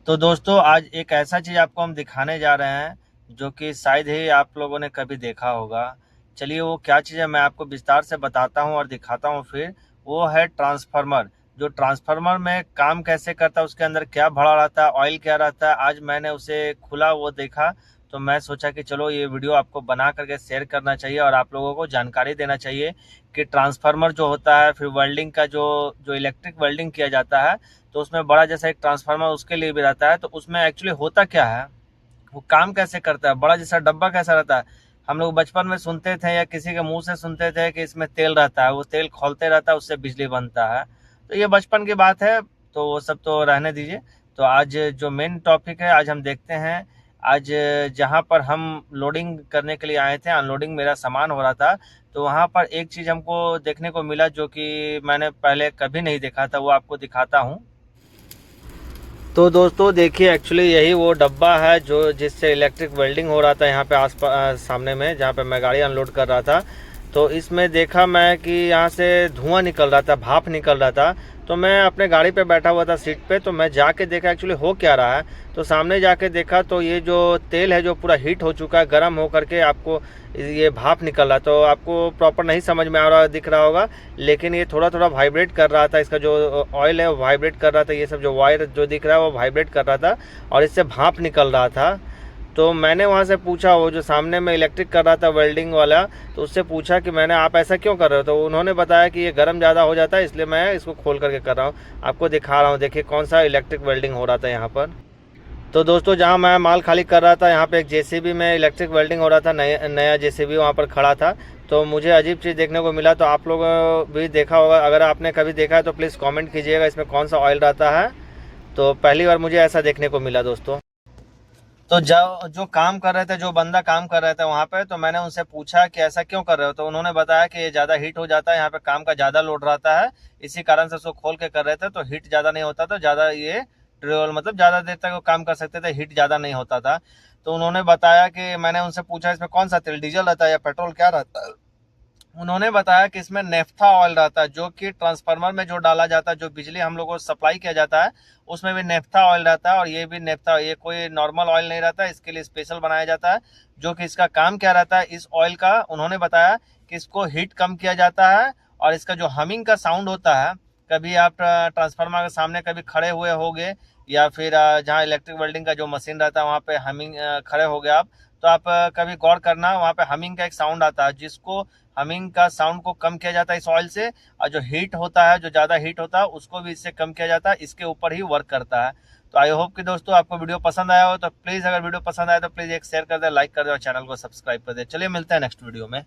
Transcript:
तो दोस्तों आज एक ऐसा चीज़ आपको हम दिखाने जा रहे हैं जो कि शायद ही आप लोगों ने कभी देखा होगा। चलिए वो क्या चीज़ है मैं आपको विस्तार से बताता हूँ और दिखाता हूँ फिर। वो है ट्रांसफार्मर। जो ट्रांसफार्मर में काम कैसे करता है, उसके अंदर क्या भरा रहता है, ऑयल क्या रहता है, आज मैंने उसे खुला वो देखा। तो मैं सोचा कि चलो ये वीडियो आपको बना करके शेयर करना चाहिए और आप लोगों को जानकारी देना चाहिए कि ट्रांसफार्मर जो होता है, फिर वेल्डिंग का जो जो इलेक्ट्रिक वेल्डिंग किया जाता है, तो उसमें बड़ा जैसा एक ट्रांसफार्मर उसके लिए भी रहता है। तो उसमें एक्चुअली होता क्या है, वो काम कैसे करता है, बड़ा जैसा डब्बा कैसा रहता है। हम लोग बचपन में सुनते थे या किसी के मुंह से सुनते थे कि इसमें तेल रहता है, वो तेल खोलते रहता है, उससे बिजली बनता है। तो ये बचपन की बात है, तो वो सब तो रहने दीजिए। तो आज जो मेन टॉपिक है, आज हम देखते हैं। आज जहाँ पर हम लोडिंग करने के लिए आए थे, अनलोडिंग मेरा सामान हो रहा था, तो वहाँ पर एक चीज़ हमको देखने को मिला जो कि मैंने पहले कभी नहीं देखा था, वो आपको दिखाता हूँ। तो दोस्तों देखिए, एक्चुअली यही वो डब्बा है जो जिससे इलेक्ट्रिक वेल्डिंग हो रहा था यहाँ पे सामने में, जहाँ पे मैं गाड़ी अनलोड कर रहा था। तो इसमें देखा मैं कि यहाँ से धुआं निकल रहा था, भाप निकल रहा था। तो मैं अपने गाड़ी पे बैठा हुआ था सीट पे, तो मैं जाके देखा एक्चुअली हो क्या रहा है। तो सामने जाके देखा तो ये जो तेल है जो पूरा हीट हो चुका है, गर्म हो करके आपको ये भाप निकल रहा है। तो आपको प्रॉपर नहीं समझ में आ रहा दिख रहा होगा, लेकिन ये थोड़ा थोड़ा वाइब्रेट कर रहा था। इसका जो ऑयल है वो वाइब्रेट कर रहा था, ये सब जो वायर जो दिख रहा है वो वाइब्रेट कर रहा था और इससे भाप निकल रहा था। तो मैंने वहाँ से पूछा, वो जो सामने में इलेक्ट्रिक कर रहा था वेल्डिंग वाला, तो उससे पूछा कि मैंने आप ऐसा क्यों कर रहे हो। तो उन्होंने बताया कि ये गर्म ज़्यादा हो जाता है, इसलिए मैं इसको खोल करके कर रहा हूँ। आपको दिखा रहा हूँ, देखिए कौन सा इलेक्ट्रिक वेल्डिंग हो रहा था यहाँ पर। तो दोस्तों जहाँ मैं माल खाली कर रहा था, यहाँ पे एक जेसीबी में इलेक्ट्रिक वेल्डिंग हो रहा था, नया नया जेसीबी वहाँ पर खड़ा था। तो मुझे अजीब चीज़ देखने को मिला। तो आप लोग भी देखा होगा, अगर आपने कभी देखा है तो प्लीज़ कमेंट कीजिएगा इसमें कौन सा ऑयल रहता है। तो पहली बार मुझे ऐसा देखने को मिला दोस्तों। तो जो जो काम कर रहे थे, जो बंदा काम कर रहे थे वहाँ पे, तो मैंने उनसे पूछा कि ऐसा क्यों कर रहे हो। तो उन्होंने बताया कि ये ज़्यादा हीट हो जाता है, यहाँ पे काम का ज़्यादा लोड रहता है, इसी कारण से उसको खोल के कर रहे थे। तो हीट ज़्यादा नहीं होता था, ज़्यादा ये ट्रेवल मतलब ज़्यादा देर तक वो काम कर सकते थे, हीट ज़्यादा नहीं होता था। तो उन्होंने बताया कि मैंने उनसे पूछा इसमें कौन सा तेल, डीजल रहता है या पेट्रोल क्या रहता है। उन्होंने बताया कि इसमें नेफ्था ऑयल रहता है, जो कि ट्रांसफार्मर में जो डाला जाता है, जो बिजली हम लोगों को सप्लाई किया जाता है, उसमें भी नेफ्था ऑयल रहता है। और ये भी नेफ्था, ये कोई नॉर्मल ऑयल नहीं रहता है, इसके लिए स्पेशल बनाया जाता है। जो कि इसका काम क्या रहता है इस ऑयल का, उन्होंने बताया कि इसको हीट कम किया जाता है। और इसका जो हमिंग का साउंड होता है, कभी आप ट्रांसफार्मर के सामने कभी खड़े हुए होंगे, या फिर जहाँ इलेक्ट्रिक वेल्डिंग का जो मशीन रहता है वहाँ पे हमिंग खड़े हो गए आप, तो आप कभी गौर करना, वहाँ पे हमिंग का एक साउंड आता है, जिसको हमिंग का साउंड को कम किया जाता है इस ऑयल से। और जो हीट होता है, जो ज़्यादा हीट होता है, उसको भी इससे कम किया जाता है, इसके ऊपर ही वर्क करता है। तो आई होप कि दोस्तों आपको वीडियो पसंद आया हो। तो प्लीज़ अगर वीडियो पसंद आया तो प्लीज़ एक शेयर कर दे, लाइक कर दे और चैनल को सब्सक्राइब कर दे। चलिए मिलते हैं नेक्स्ट वीडियो में।